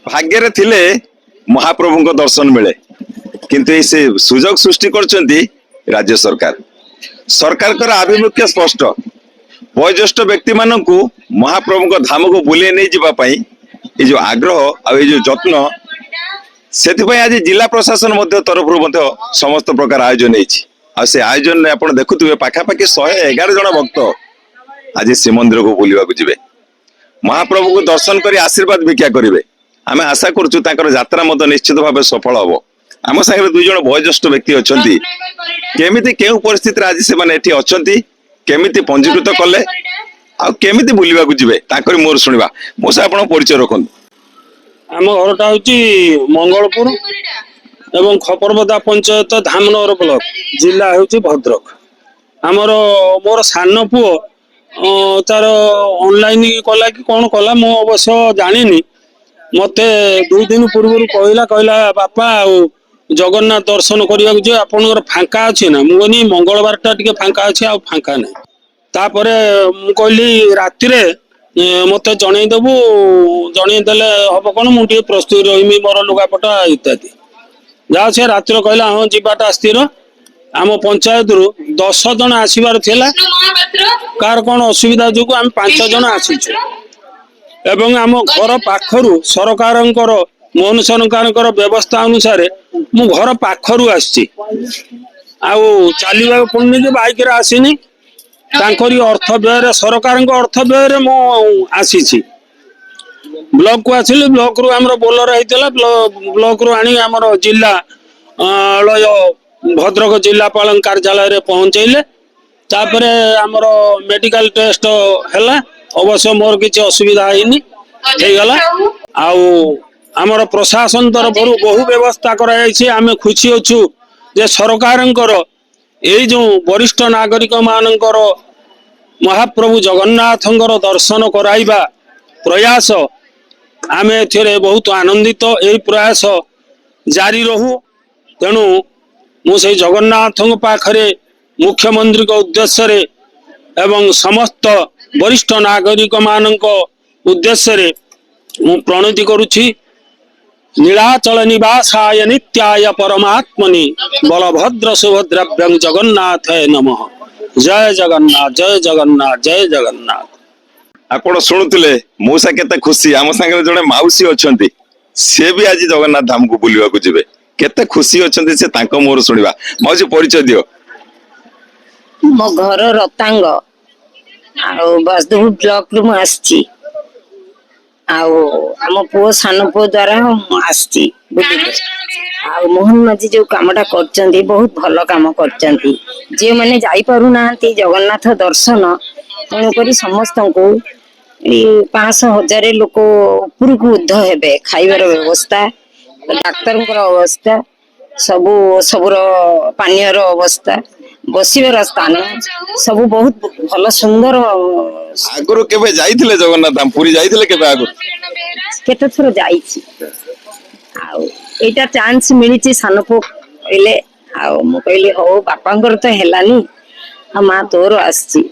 भाग्य थिले महाप्रभु दर्शन मिले किंतु से सुजोग सृष्टि करछंती राज्य सरकार सरकार आभिमुख्य स्पष्ट वयोज्येष्ठ व्यक्ति मानू महाप्रभु धाम को बुले नहीं जावाई ये जो आग्रह आ जो जत्न से आज जिला प्रशासन तरफ समस्त प्रकार आयोजन से आयोजन में आप देखुए पाखापाखि 111 जन भक्त आज श्रीमंदिर को बुलवा जी महाप्रभु को दर्शन कर आशीर्वाद भिक्षा करेंगे आम आशा करूँ यात्रा निश्चित भाव सफल हम आम सागर 2 जन वयोज्येष्ठ व्यक्ति अच्छा केमी केउ परिस्थिति आज से अच्छा केमी पंजीकृत कले आमिति बुलवा जी मोर शुणा मोसा आप परिचय रखु आम घरटा हूँ मंगलपुर एवं खपरबदा पंचायत धामनगर ब्लॉक जिला हूँ भद्रक आमर मोर सान पुओ तार ऑनलाइन कला कि कौन कला मु अवश्य जानी मत 2 दिन पूर्व कहला बापा जगन्नाथ दर्शन करने आपंकर फांका अच्छे ना मुझे मंगलवार टा टे फांका अच्छे आ फांका ना तापर मु कहली राति मत जनईदेबू जनईदेले हम कौन मुझे प्रस्तुत रही मोर लुगापटा इत्यादि जहाँ से रात कहला हाँ जीवाटा स्थिर आम पंचायत रु 10 जन आसबार कार कौन असुविधा जो आम 5 जन आसीचु एवं आम घर पाखरु सरकार मोहन सरकार व्यवस्था अनुसार मु घर पाखरु आसी चलवा पुणी बाइक रे आसीनी अर्थ व्यय सरकार अर्थ व्यय मु आसी ब्लॉक को आसिल ब्लॉक रु आमर बोलर होता ब्लॉक रु आनी आमर जिला भद्रक जिलापाल कार्यालय रे पहुंचेले तापर आमर मेडिकल टेस्ट है अवश्य मोर किसी असुविधा होगला आमर प्रशासन तरफ बहु व्यवस्था आम खुशी अच्छु जे सरकार जो वरिष्ठ नागरिक मानकर महाप्रभु जगन्नाथ दर्शन कराइबा प्रयास आम ए बहुत आनंदित यही प्रयास जारी रहू तेणु मुझे जगन्नाथ पाखरे मुख्यमंत्री उद्देश्य रे एवं समस्त वरिष्ठ नागरिक मानक उद्देश्य मु प्रणति करुछि नीलाचल निवासाय नित्याय परमात्मनि बलभद्र सुभद्राभ्यं जगन्नाथाय नमः। जय जगन्नाथ जय जगन्नाथ जय जगन्नाथ। आपण शुणुले मौसा केते खुशी आम संगे जड़े माउसी अच्छी सी भी आज जगन्नाथ धाम को बुलवा को जीवे केते खुशी अच्छी से तांको मोर शुणा माउसी परिचय दियो। मो घर रतांग बसदेव ब्लॉक रु आसी आम पुओ सान पुओ द्वारा आसी मोहन माझी जो कामटा कर बहुत भल कम कर जे मैंने जापारू ना जगन्नाथ दर्शन तेणुक समस्त को 500,000 लोक उपर को उद्ध हे खाइबार व्यवस्था डाक्तर अवस्था सबू सबूर पानी अवस्था बसबार स्थान सब बहुत भल सुंदर। आगुरु केबे जाइथिले जगन्नाथ धाम पुरी जाइथिले केबे आगुरु केते थरो जाइछि एटा चांस मिलिछि सानपो कहले मु कहली हो बापांकर तो हेलानी आ मां तोर आछि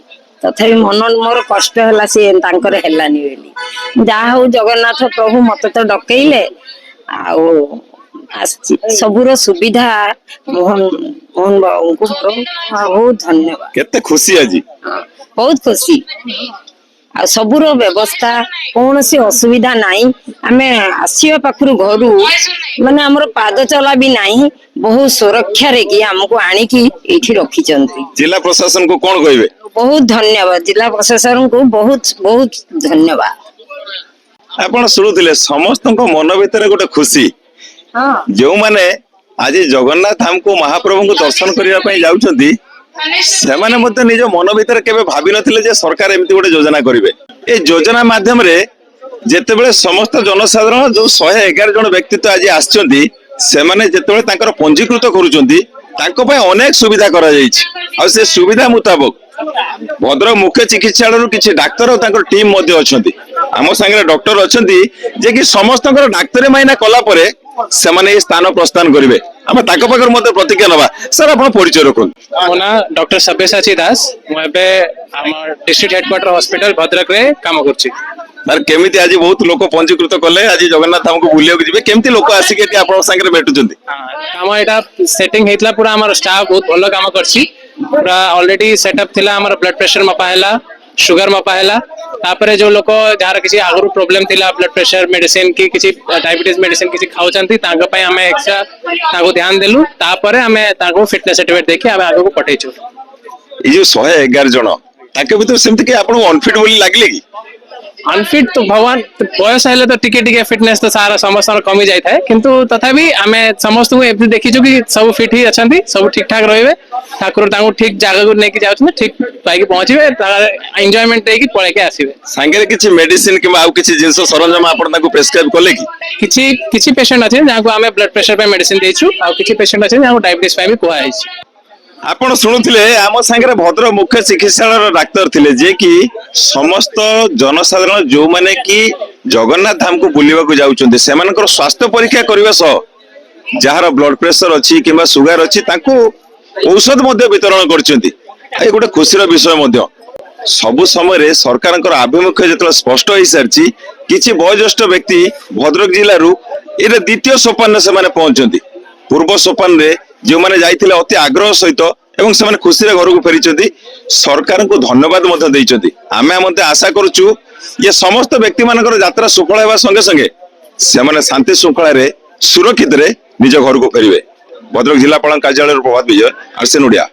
तथापि मन मोर कष्ट है सी हेलानी बोली जहा हो जगन्नाथ प्रभु मत तो डकैले सबूर सुविधा मोहन मोहन बाबू को बहुत धन्यवाद केते खुशी आज बहुत खुशी आ सबूर व्यवस्था कौन सी असुविधा नहीं आमे आसिया पाखरु घरु माने हमर पाद चला भी नहीं बहुत सुरक्षा रे कि हमको आनी की एठी रखी चंती। जिला प्रशासन को कौन कहबे बहुत धन्यवाद जिला प्रशासन को बहुत बहुत धन्यवाद। आपण सुनुथिले समस्त को मन भीतर गोटे खुशी जो माने आज जगन्नाथ धाम को महाप्रभु को दर्शन करने पे जाउछंती से माने मते निज मन भीतर केबे भाबी नथिले जे सरकार एमिति गोटे योजना करिवे ए योजना माध्यम रे जेतेबेले समस्त जनसाधारण जो 111 जन व्यक्तित्व आज आछंती से माने जेतेबेले तांकर पंजीकृत करूछंती तांको पय अनेक सुविधा करा जायछि आ से सुविधा मुताबिक भद्रक मुख्य चिकित्सालय किसी डाक्तर और टीम मध्य अछंती आम संगे डॉक्टर अछंती जे कि समस्त डाक्तरी माइना कला परे से माने स्थान प्रस्थान करेंगे आम ताको पाखर मते प्रतिज्ञा नबा सर आपण परिचय रखुन। मो ना डॉक्टर सब्यसाची दास मु एबे हमर डिस्ट्रिक्ट हेडक्वार्टर हॉस्पिटल भद्रक रे काम करछि। ତାର କେମିତି ଆଜି ବହୁତ ଲୋକ ପଞ୍ଜୀକୃତ କଲେ ଆଜି ଜଗନ୍ନାଥ ଧାମକୁ ବୁଲିବାକୁ ଯିବେ କେମିତି ଲୋକ ଆସିକି ଏଠି ଆପଣଙ୍କ ସାଙ୍ଗରେ ଭେଟୁଛନ୍ତି? କାମ ଏଇଟା ସେଟିଂ ହେଇଥିଲା ପୁରା ଆମର ଷ୍ଟାଫ ବହୁତ ଭଲ କାମ କରିଛି ପୁରା ଅଲରେଡି ସେଟଅପ୍ ଥିଲା ଆମର ବ୍ଲଡ ପ୍ରେସର ମପା ହେଲା ସୁଗାର ମପା ହେଲା ତାପରେ ଯୋଉ ଲୋକ ଯାହାର କିଛି ଆଗରୁ ପ୍ରୋବ୍ଲେମ ଥିଲା ବ୍ଲଡ ପ୍ରେସର ମେଡିସିନ କି କିଛି ଡାଇବେଟିସ୍ ମେଡିସିନ କିଛି ଖାଉଛନ୍ତି ତାଙ୍କ ପାଇଁ ଆମେ ଏକ୍ସଟ୍ରା ତାଙ୍କୁ ଧ୍ୟାନ ଦେଲୁ ତାପରେ ଆମେ ତାଙ୍କୁ ଫିଟନେସ୍ ସାର୍ଟିଫିକେଟ ଦେଇକି ଆମେ ଆଗକୁ ପଠେଇଛୁ। ଏଇ ଯୋଉ 111 ଜଣ ତାଙ୍କ ଭିତରୁ ସେମିତି କି ଆପଣଙ୍କୁ ଅନଫିଟ ବୋଲି ଲାଗିଲେ କି? ଅନଫିଟ୍ ତ ଭଗବାନ ବୟସ ହେଲେ ତ ଟିକେ ଟିକେ ଫିଟନେସ୍ ତ ସାରା ସମସ୍ତଙ୍କର କମି ଯାଇଥାଏ କିନ୍ତୁ ତଥାପି ଆମେ ସମସ୍ତଙ୍କୁ ଏମିତି ଦେଖିଛୁ କି ସବୁ ଫିଟ୍ ହିଁ ଅଛନ୍ତି ସବୁ ଠିକ ଠାକ ରହିବେ ଠାକୁର ତାଙ୍କୁ ଠିକ ଜାଗାକୁ ନେଇକି ଯାଉଛନ୍ତି ଠିକ ପାଇକି ପହଞ୍ଚିବେ ଏନ୍ଜୟମେଣ୍ଟ ଦେଇକି ପଳେଇକି ଆସିବେ। ସାଙ୍ଗରେ କିଛି ମେଡିସିନ କିମ୍ବା ଆଉ କିଛି ଜିନିଷ ସରଞ୍ଜାମ ଆପଣ ତାଙ୍କୁ ପ୍ରେସକ୍ରାଇବ କଲେ କି? କିଛି କିଛି ପେସେଣ୍ଟ ଅଛନ୍ତି ଯାହାକୁ ଆମେ ବ୍ଲଡ ପ୍ରେସର ପାଇଁ ମେଡିସିନ ଦେଇଛୁ ଆଉ କିଛି ପେସେଣ୍ଟ ଅଛନ୍ତି ଯାହାକୁ ଡାଇବେଟିସ୍ ପାଇଁ ବି କୁହାଯାଇଛି। ଆପଣ ଶୁଣୁଥିଲେ ଆମ ସାଙ୍ଗରେ ଭଦ୍ର ମୁଖ୍ୟ ଚିକିତ୍ସାଳୟର ଡାକ୍ତର ଥିଲେ ଯିଏ କି ସମସ୍ତ ଜନସାଧାରଣ ଯୋଉମାନେ କି ଜଗନ୍ନାଥ ଧାମକୁ ବୁଲିବାକୁ ଯାଉଛନ୍ତି ସେମାନଙ୍କର ସ୍ୱାସ୍ଥ୍ୟ ପରୀକ୍ଷା କରିବା ସହ ଯାହାର ବ୍ଲଡ ପ୍ରେସର ଅଛି କିମ୍ବା ସୁଗାର ଅଛି ତାଙ୍କୁ ଔଷଧ ମଧ୍ୟ ବିତରଣ କରିଛନ୍ତି। ଏ ଗୋଟେ ଖୁସିର ବିଷୟ ମଧ୍ୟ ସବୁ ସମୟରେ ସରକାରଙ୍କର ଆଭିମୁଖ୍ୟ ଯେତେବେଳେ ସ୍ପଷ୍ଟ ହେଇସାରିଛି କିଛି ବୟୋଜ୍ୟେଷ୍ଠ ବ୍ୟକ୍ତି ଭଦ୍ରକ ଜିଲ୍ଲାରୁ ଏଇଟା ଦ୍ୱିତୀୟ ସୋପାନରେ ସେମାନେ ପହଞ୍ଚନ୍ତି। ପୂର୍ବ ସୋପାନରେ ଯେଉଁମାନେ ଯାଇଥିଲେ ଅତି ଆଗ୍ରହ ସହିତ ଏବଂ ସେମାନେ ଖୁସିରେ ଘରକୁ ଫେରିଛନ୍ତି ସରକାରଙ୍କୁ ଧନ୍ୟବାଦ ମଧ୍ୟ ଦେଇଛନ୍ତି। ଆମେ ମଧ୍ୟ ଆଶା କରୁଛୁ ଯେ ସମସ୍ତ ବ୍ୟକ୍ତି ମାନଙ୍କର ଯାତ୍ରା ସୁଫଳ ହେବା ସଙ୍ଗେ ସଙ୍ଗେ ସେମାନେ ଶାନ୍ତି ଶୃଙ୍ଖଳାରେ ସୁରକ୍ଷିତରେ ନିଜ ଘରକୁ ଫେରିବେ। ଭଦ୍ରକ ଜିଲ୍ଲାପାଳ କାର୍ଯ୍ୟାଳୟର ପ୍ରଭାତ ବିଜୟ ଆର୍ସି ନୋଡିଆ।